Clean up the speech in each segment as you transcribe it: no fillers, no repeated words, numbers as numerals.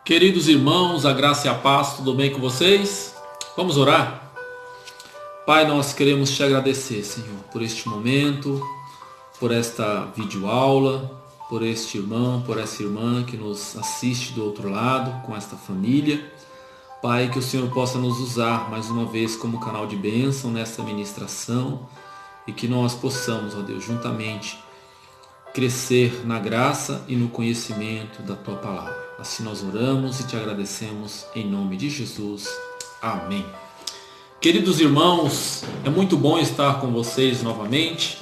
Queridos irmãos, a graça e a paz, tudo bem com vocês? Vamos orar? Pai, nós queremos te agradecer, Senhor, por este momento, por esta videoaula, por este irmão, por essa irmã que nos assiste do outro lado, com esta família. Pai, que o Senhor possa nos usar mais uma vez como canal de bênção nessa ministração e que nós possamos, ó Deus, juntamente crescer na graça e no conhecimento da Tua Palavra. Assim nós oramos e te agradecemos em nome de Jesus. Amém. Queridos irmãos, é muito bom estar com vocês novamente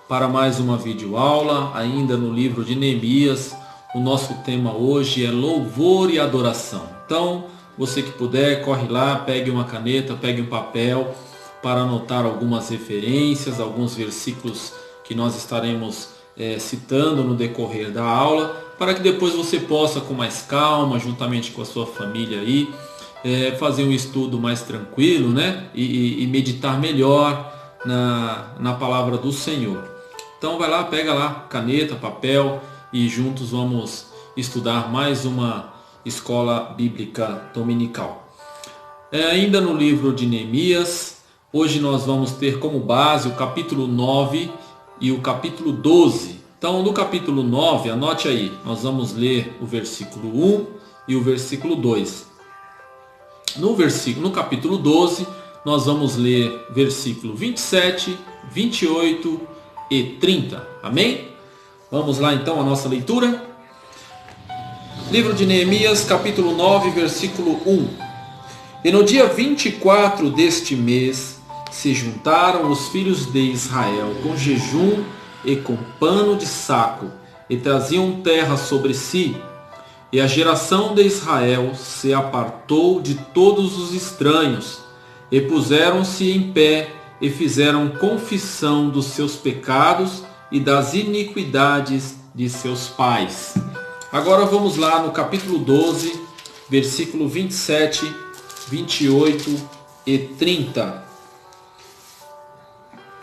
para mais uma videoaula, ainda no livro de Neemias. O nosso tema hoje é louvor e adoração. Então, você que puder, corre lá, pegue uma caneta, pegue um papel para anotar algumas referências, alguns versículos que nós estaremos citando no decorrer da aula, para que depois você possa, com mais calma, juntamente com a sua família aí, fazer um estudo mais tranquilo, né? E meditar melhor na palavra do Senhor. Então vai lá, pega lá caneta, papel e juntos vamos estudar mais uma escola bíblica dominical. Ainda no livro de Neemias, hoje nós vamos ter como base o capítulo 9 e o capítulo 12. Então, no capítulo 9, anote aí, nós vamos ler o versículo 1 e o versículo 2. No capítulo 12, nós vamos ler versículo 27, 28 e 30. Amém? Vamos lá então a nossa leitura. Livro de Neemias, capítulo 9, versículo 1. E no dia 24 deste mês, se juntaram os filhos de Israel com jejum e com pano de saco, e traziam terra sobre si. E a geração de Israel se apartou de todos os estranhos, e puseram-se em pé, e fizeram confissão dos seus pecados e das iniquidades de seus pais. Agora vamos lá no capítulo 12, versículo 27, 28 e 30.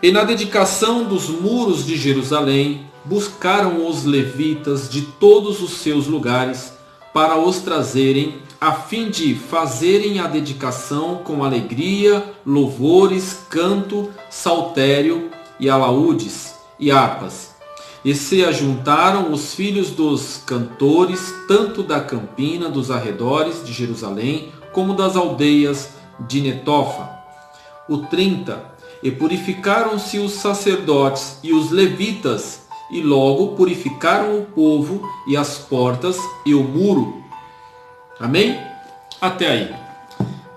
E na dedicação dos muros de Jerusalém, buscaram os levitas de todos os seus lugares para os trazerem, a fim de fazerem a dedicação com alegria, louvores, canto, saltério e alaúdes e harpas. E se ajuntaram os filhos dos cantores, tanto da campina dos arredores de Jerusalém, como das aldeias de Netofa. O 30. E purificaram-se os sacerdotes e os levitas, e logo purificaram o povo e as portas e o muro. Amém? Até aí.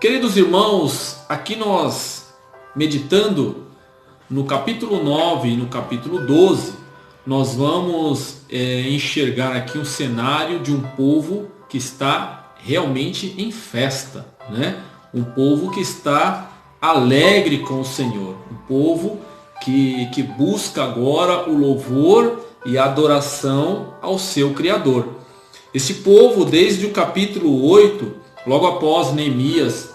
Queridos irmãos, aqui nós, meditando no capítulo 9 e no capítulo 12, nós vamos enxergar aqui um cenário de um povo que está realmente em festa, né? Um povo que está alegre com o Senhor, um povo que busca agora o louvor e a adoração ao seu Criador. Esse povo, desde o capítulo 8, logo após Neemias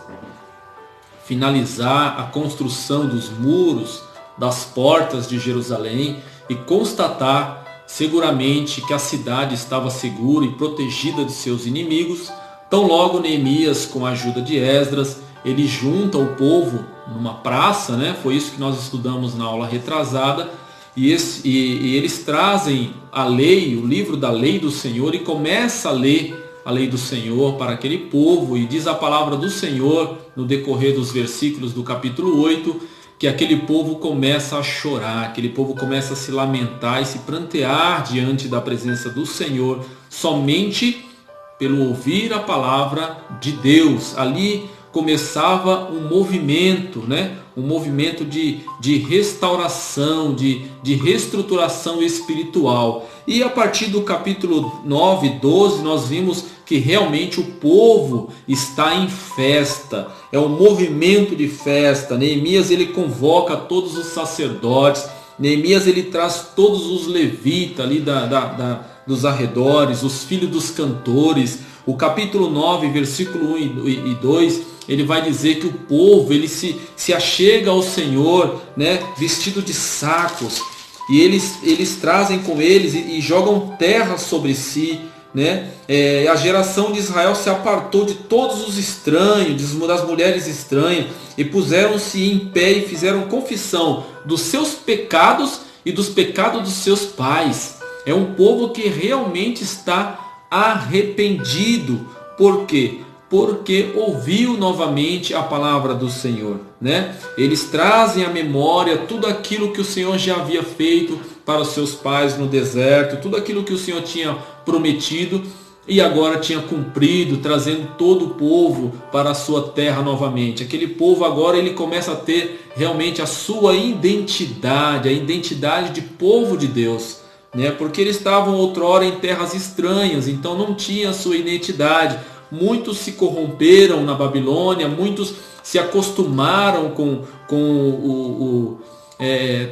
finalizar a construção dos muros, das portas de Jerusalém e constatar seguramente que a cidade estava segura e protegida de seus inimigos, tão logo Neemias, com a ajuda de Esdras, ele junta o povo numa praça, né? Foi isso que nós estudamos na aula retrasada, e eles trazem a lei, o livro da lei do Senhor, e começa a ler a lei do Senhor para aquele povo, e diz a palavra do Senhor no decorrer dos versículos do capítulo 8, que aquele povo começa a chorar, aquele povo começa a se lamentar e se prantear diante da presença do Senhor, somente pelo ouvir a palavra de Deus. Ali começava um movimento, né? Um movimento de restauração, de reestruturação espiritual. E a partir do capítulo 9 e 12, nós vimos que realmente o povo está em festa. É um movimento de festa. Neemias, ele convoca todos os sacerdotes. Neemias, ele traz todos os levitas ali dos arredores, os filhos dos cantores. O capítulo 9, versículo 1 e 2, ele vai dizer que o povo, ele se achega ao Senhor, né, vestido de sacos, e eles trazem com eles e jogam terra sobre si, né? A geração de Israel se apartou de todos os estranhos, das mulheres estranhas, e puseram-se em pé e fizeram confissão dos seus pecados e dos pecados dos seus pais. É um povo que realmente está arrependido. Por quê? Porque ouviu novamente a palavra do Senhor, né? Eles trazem à memória tudo aquilo que o Senhor já havia feito para os seus pais no deserto, tudo aquilo que o Senhor tinha prometido e agora tinha cumprido, trazendo todo o povo para a sua terra novamente. Aquele povo agora ele começa a ter realmente a sua identidade, a identidade de povo de Deus, né? Porque eles estavam outrora em terras estranhas, então não tinha a sua identidade. Muitos se corromperam na Babilônia, muitos se acostumaram com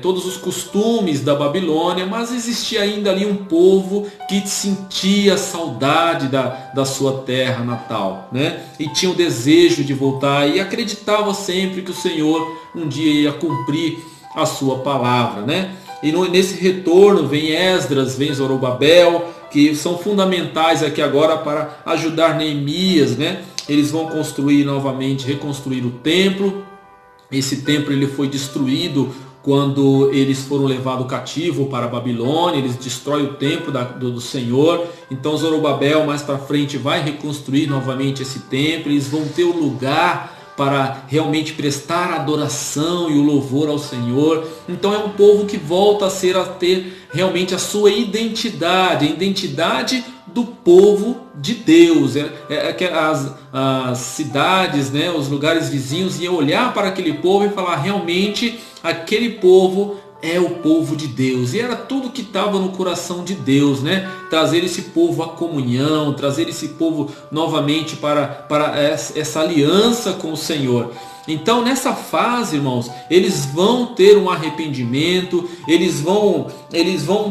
todos os costumes da Babilônia, mas existia ainda ali um povo que sentia saudade da sua terra natal, né? E tinha o desejo de voltar e acreditava sempre que o Senhor um dia ia cumprir a sua palavra, né? E nesse retorno vem Esdras, vem Zorobabel, que são fundamentais aqui agora para ajudar Neemias, né? Eles vão construir novamente, reconstruir o templo. Esse templo ele foi destruído quando eles foram levados cativo para a Babilônia. Eles destroem o templo do Senhor. Então Zorobabel mais para frente vai reconstruir novamente esse templo. Eles vão ter um lugar para realmente prestar adoração e o louvor ao Senhor. Então é um povo que volta a ter realmente a sua identidade, a identidade do povo de Deus. As cidades, né, os lugares vizinhos iam olhar para aquele povo e falar, realmente aquele povo é o povo de Deus. E era tudo que estava no coração de Deus, né? Trazer esse povo à comunhão, trazer esse povo novamente para essa aliança com o Senhor. Então nessa fase, irmãos, eles vão ter um arrependimento, eles vão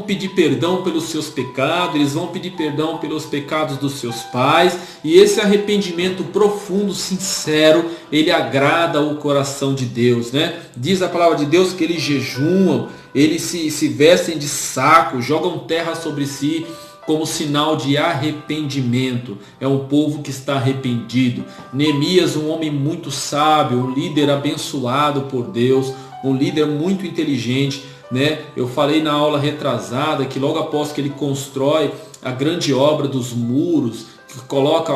pedir perdão pelos seus pecados, eles vão pedir perdão pelos pecados dos seus pais, e esse arrependimento profundo, sincero, ele agrada o coração de Deus, né? Diz a palavra de Deus que eles jejuam, eles se vestem de saco, jogam terra sobre si, como sinal de arrependimento. É um povo que está arrependido. Neemias, um homem muito sábio, um líder abençoado por Deus, um líder muito inteligente, né? Eu falei na aula retrasada que logo após que ele constrói a grande obra dos muros, que coloca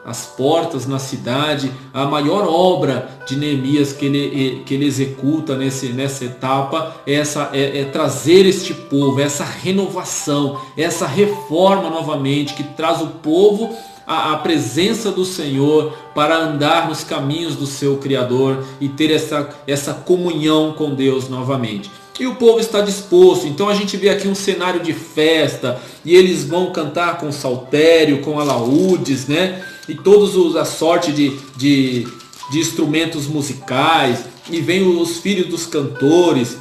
as portas na cidade, a maior obra de Neemias que ele executa nessa etapa é trazer este povo, essa renovação, essa reforma novamente, que traz o povo à presença do Senhor para andar nos caminhos do seu Criador e ter essa comunhão com Deus novamente. E o povo está disposto. Então a gente vê aqui um cenário de festa, e eles vão cantar com saltério, com alaúdes, né? E todos a sorte de instrumentos musicais, e vem os filhos dos cantores.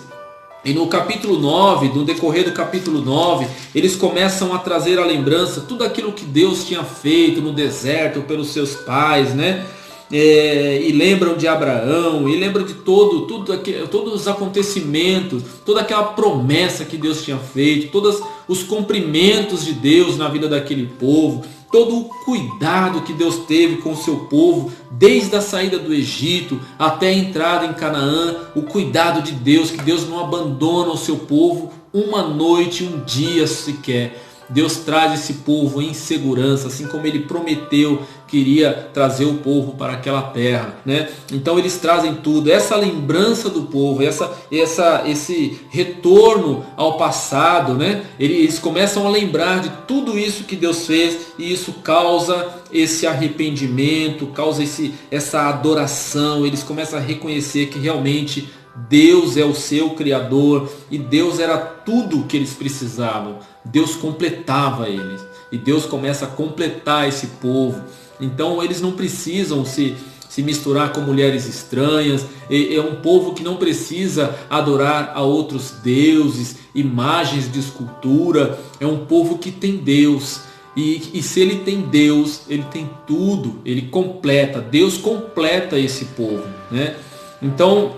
E no capítulo 9, no decorrer do capítulo 9, eles começam a trazer à lembrança tudo aquilo que Deus tinha feito no deserto pelos seus pais, né? E lembram de Abraão, e lembram de todos os acontecimentos, toda aquela promessa que Deus tinha feito, todos os cumprimentos de Deus na vida daquele povo, todo o cuidado que Deus teve com o seu povo, desde a saída do Egito até a entrada em Canaã, o cuidado de Deus, que Deus não abandona o seu povo uma noite, um dia sequer. Deus traz esse povo em segurança, assim como Ele prometeu que iria trazer o povo para aquela terra, né? Então eles trazem tudo, essa lembrança do povo, esse retorno ao passado, né? Eles começam a lembrar de tudo isso que Deus fez, e isso causa esse arrependimento, causa essa adoração. Eles começam a reconhecer que realmente Deus é o seu Criador, e Deus era tudo o que eles precisavam. Deus completava eles, e Deus começa a completar esse povo. Então eles não precisam se misturar com mulheres estranhas. É um povo que não precisa adorar a outros deuses, imagens de escultura. É um povo que tem Deus. E se ele tem Deus, ele tem tudo, ele completa. Deus completa esse povo, né? Então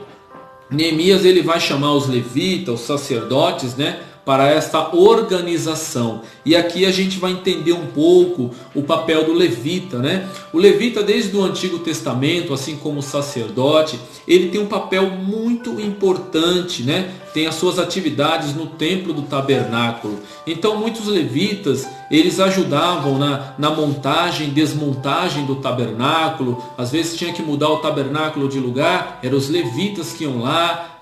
Neemias ele vai chamar os levitas, os sacerdotes, né, para esta organização. E aqui a gente vai entender um pouco o papel do levita, né? O levita, desde o Antigo Testamento, assim como o sacerdote, ele tem um papel muito importante, né? Tem as suas atividades no templo do tabernáculo. Então muitos levitas, eles ajudavam na montagem, desmontagem do tabernáculo. Às vezes tinha que mudar o tabernáculo de lugar, eram os levitas que iam lá,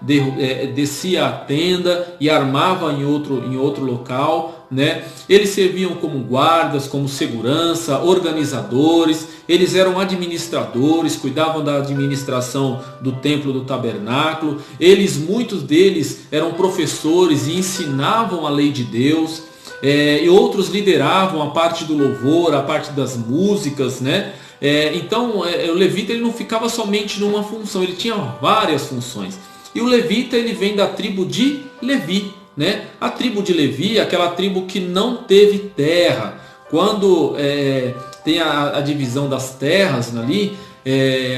descia a tenda e armava em outro local, né? Eles serviam como guardas, como segurança, organizadores. Eles eram administradores, cuidavam da administração do templo do tabernáculo. Muitos deles eram professores e ensinavam a lei de Deus. E outros lideravam a parte do louvor, a parte das músicas, né? Então o levita, ele não ficava somente numa função, ele tinha várias funções. E o levita, ele vem da tribo de Levi, né? A tribo de Levi é aquela tribo que não teve terra. Quando tem a divisão das terras ali,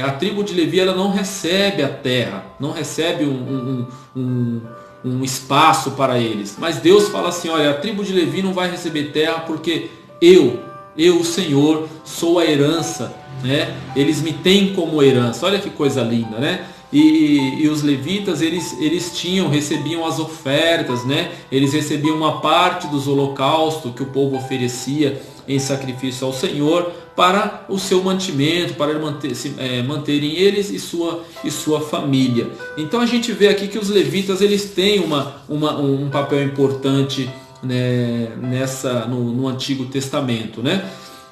a tribo de Levi, ela não recebe a terra, não recebe um espaço para eles. Mas Deus fala assim: olha, a tribo de Levi não vai receber terra porque eu, o Senhor, sou a herança, né? Eles me têm como herança. Olha que coisa linda, né? E os levitas, eles recebiam as ofertas, né? Eles recebiam uma parte dos holocaustos que o povo oferecia em sacrifício ao Senhor para o seu mantimento, para manterem eles e sua família. Então a gente vê aqui que os levitas, eles têm um papel importante, né, no Antigo Testamento, né?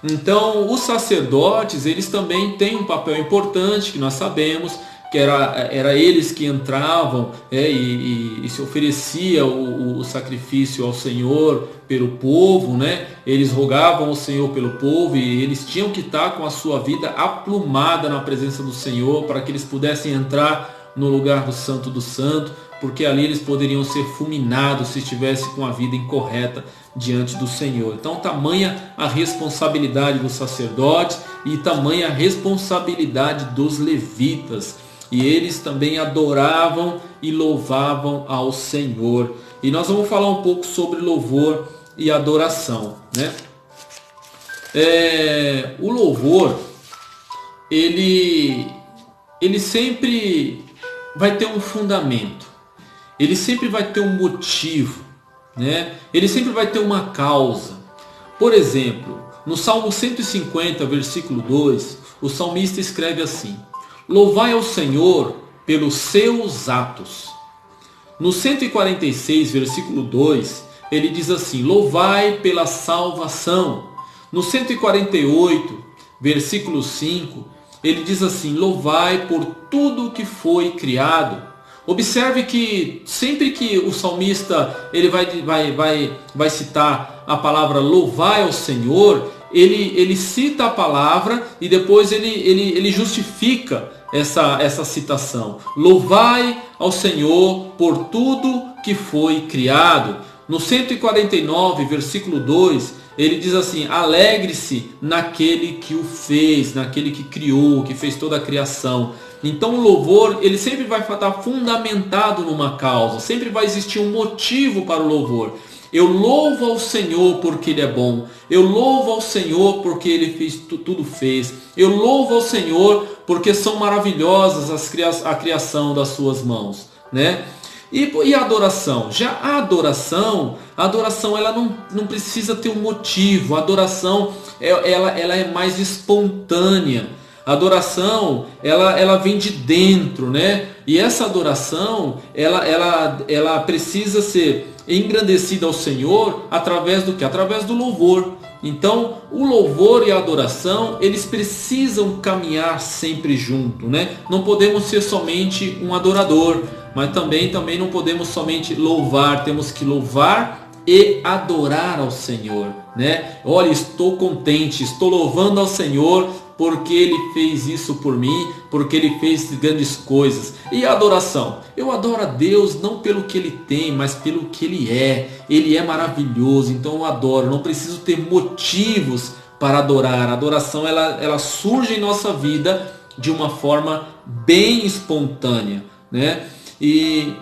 Então os sacerdotes, eles também têm um papel importante, que nós sabemos que era eles que entravam e se oferecia o sacrifício ao Senhor pelo povo, né? Eles rogavam ao Senhor pelo povo e eles tinham que estar com a sua vida aplumada na presença do Senhor para que eles pudessem entrar no lugar do Santo do Santo, porque ali eles poderiam ser fulminados se estivessem com a vida incorreta diante do Senhor. Então tamanha a responsabilidade dos sacerdotes e tamanha a responsabilidade dos levitas. E eles também adoravam e louvavam ao Senhor. E nós vamos falar um pouco sobre louvor e adoração, né? O louvor, ele sempre vai ter um fundamento. Ele sempre vai ter um motivo, né? Ele sempre vai ter uma causa. Por exemplo, no Salmo 150, versículo 2, o salmista escreve assim: louvai ao Senhor pelos seus atos. No 146, versículo 2, ele diz assim: louvai pela salvação. No 148, versículo 5, ele diz assim: louvai por tudo que foi criado. Observe que sempre que o salmista ele vai citar a palavra louvai ao Senhor, ele cita a palavra e depois ele justifica essa citação. Louvai ao Senhor por tudo que foi criado. No 149, versículo 2, ele diz assim: alegre-se naquele que o fez, naquele que criou, que fez toda a criação. Então o louvor, ele sempre vai estar fundamentado numa causa, sempre vai existir um motivo para o louvor. Eu louvo ao Senhor porque Ele é bom. Eu louvo ao Senhor porque Ele fez tudo fez. Eu louvo ao Senhor porque são maravilhosas a criação das suas mãos, né? E a adoração? Já a adoração ela não precisa ter um motivo. A adoração ela é mais espontânea. A adoração ela vem de dentro, né? E essa adoração ela precisa ser engrandecida ao Senhor através do que? Através do louvor. Então o louvor e a adoração, eles precisam caminhar sempre junto, né? Não podemos ser somente um adorador, mas também não podemos somente louvar. Temos que louvar e adorar ao Senhor, né? Olha, estou contente, estou louvando ao Senhor porque Ele fez isso por mim, porque Ele fez grandes coisas. E a adoração? Eu adoro a Deus não pelo que Ele tem, mas pelo que Ele é. Ele é maravilhoso, então eu adoro. Não preciso ter motivos para adorar. A adoração ela surge em nossa vida de uma forma bem espontânea, né? E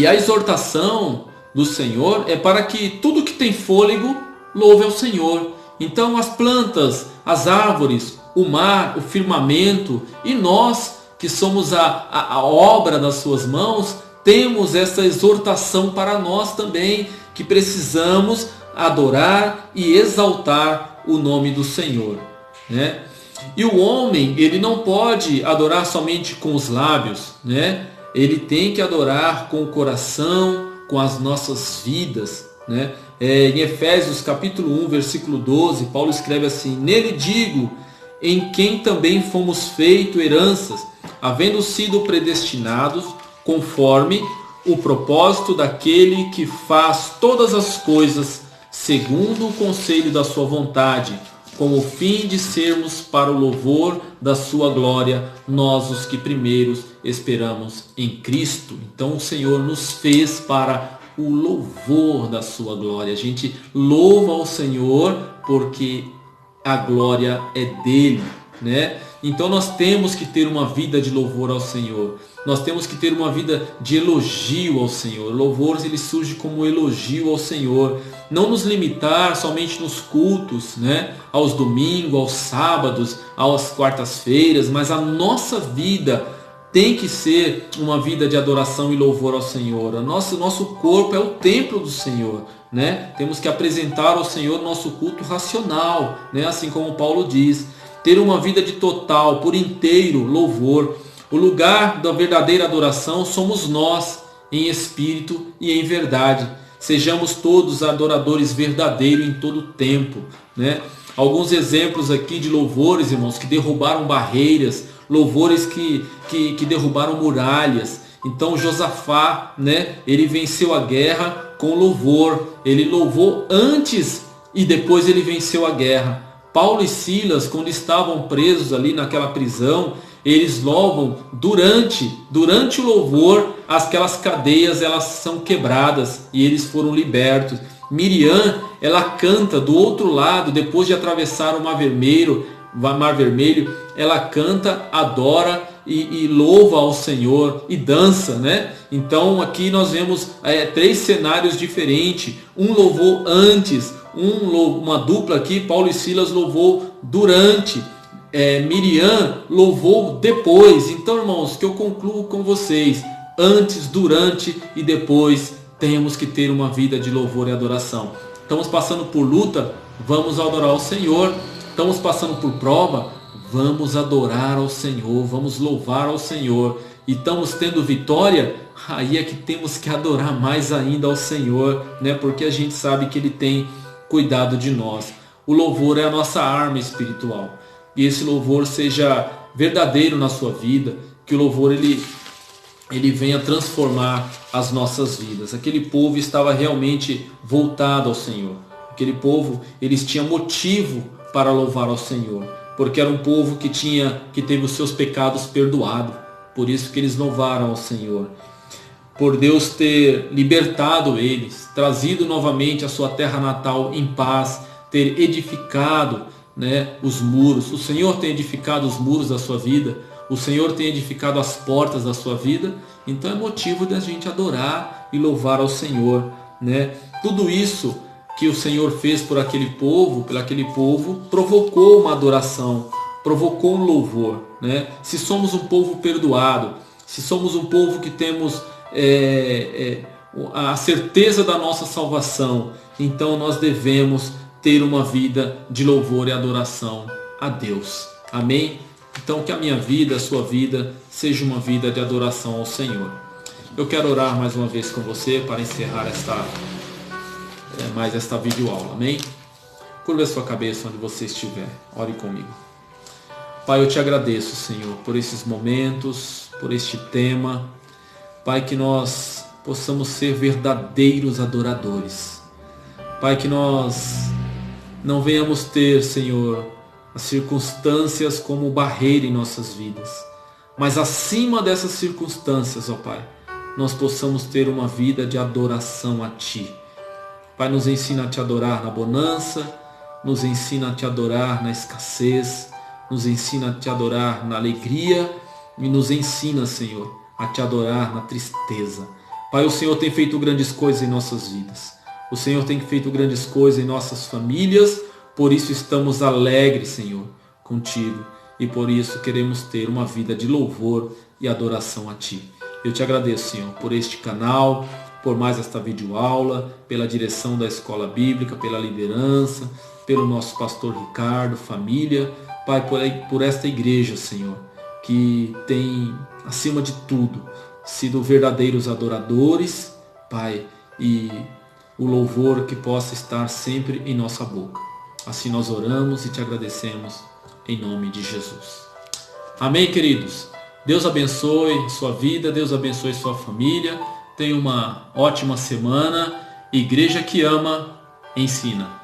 a exortação do Senhor é para que tudo que tem fôlego louve ao Senhor. Então as plantas, as árvores, o mar, o firmamento e nós que somos a obra das suas mãos, temos essa exortação para nós também, que precisamos adorar e exaltar o nome do Senhor, né? E o homem, ele não pode adorar somente com os lábios, né? Ele tem que adorar com o coração, com as nossas vidas, né? Em Efésios capítulo 1, versículo 12, Paulo escreve assim: nele digo, em quem também fomos feito heranças, havendo sido predestinados conforme o propósito daquele que faz todas as coisas segundo o conselho da sua vontade, com o fim de sermos para o louvor da sua glória, nós os que primeiros esperamos em Cristo. Então o Senhor nos fez para o louvor da sua glória. A gente louva ao Senhor porque a glória é dele, né? Então nós temos que ter uma vida de louvor ao Senhor. Nós temos que ter uma vida de elogio ao Senhor. Louvor, ele surge como elogio ao Senhor. Não nos limitar somente nos cultos, né? Aos domingos, aos sábados, às quartas-feiras, mas a nossa vida tem que ser uma vida de adoração e louvor ao Senhor. O nosso corpo é o templo do Senhor, né? Temos que apresentar ao Senhor nosso culto racional, né? Assim como Paulo diz. Ter uma vida de total, por inteiro louvor. O lugar da verdadeira adoração somos nós, em espírito e em verdade. Sejamos todos adoradores verdadeiros em todo o tempo, né? Alguns exemplos aqui de louvores, irmãos, que derrubaram barreiras, louvores que derrubaram muralhas. Então Josafá, né? Ele venceu a guerra com louvor. Ele louvou antes e depois ele venceu a guerra. Paulo e Silas, quando estavam presos ali naquela prisão, eles louvam durante o louvor, aquelas cadeias elas são quebradas e eles foram libertos. Miriam, ela canta do outro lado, depois de atravessar o Mar Vermelho, ela canta, adora e louva ao Senhor e dança, né? Então aqui nós vemos 3 cenários diferentes. Um louvou antes, uma dupla aqui, Paulo e Silas louvou durante, Miriam louvou depois. Então, irmãos, que eu concluo com vocês: antes, durante e depois temos que ter uma vida de louvor e adoração. Estamos passando por luta, vamos adorar ao Senhor. Estamos passando por prova, vamos adorar ao Senhor, vamos louvar ao Senhor. E estamos tendo vitória, aí é que temos que adorar mais ainda ao Senhor, né? Porque a gente sabe que Ele tem cuidado de nós. O louvor é a nossa arma espiritual. E esse louvor seja verdadeiro na sua vida, que o louvor ele venha transformar as nossas vidas. Aquele povo estava realmente voltado ao Senhor. Aquele povo, eles tinham motivo para louvar ao Senhor, porque era um povo que teve os seus pecados perdoados. Por isso que eles louvaram ao Senhor. Por Deus ter libertado eles, trazido novamente a sua terra natal em paz, ter edificado, né, os muros. O Senhor tem edificado os muros da sua vida. O Senhor tem edificado as portas da sua vida. Então é motivo da gente adorar e louvar ao Senhor, né? Tudo isso que o Senhor fez por aquele povo, provocou uma adoração, provocou um louvor, né? Se somos um povo perdoado, se somos um povo que temos a certeza da nossa salvação, então nós devemos ter uma vida de louvor e adoração a Deus. Amém? Então que a minha vida, a sua vida, seja uma vida de adoração ao Senhor. Eu quero orar mais uma vez com você para encerrar mais esta videoaula. Amém? Curva a sua cabeça onde você estiver. Ore comigo. Pai, eu te agradeço, Senhor, por esses momentos, por este tema. Pai, que nós possamos ser verdadeiros adoradores. Pai, que nós não venhamos ter, Senhor, as circunstâncias como barreira em nossas vidas. Mas acima dessas circunstâncias, ó Pai, nós possamos ter uma vida de adoração a Ti. Pai, nos ensina a Te adorar na bonança, nos ensina a Te adorar na escassez, nos ensina a Te adorar na alegria e nos ensina, Senhor, a Te adorar na tristeza. Pai, o Senhor tem feito grandes coisas em nossas vidas. O Senhor tem feito grandes coisas em nossas famílias, por isso estamos alegres, Senhor, contigo. E por isso queremos ter uma vida de louvor e adoração a Ti. Eu te agradeço, Senhor, por este canal, por mais esta videoaula, pela direção da Escola Bíblica, pela liderança, pelo nosso pastor Ricardo, família. Pai, por esta igreja, Senhor, que tem, acima de tudo, sido verdadeiros adoradores, Pai, e o louvor que possa estar sempre em nossa boca. Assim nós oramos e te agradecemos em nome de Jesus. Amém, queridos? Deus abençoe sua vida, Deus abençoe sua família. Tenha uma ótima semana. Igreja que ama, ensina.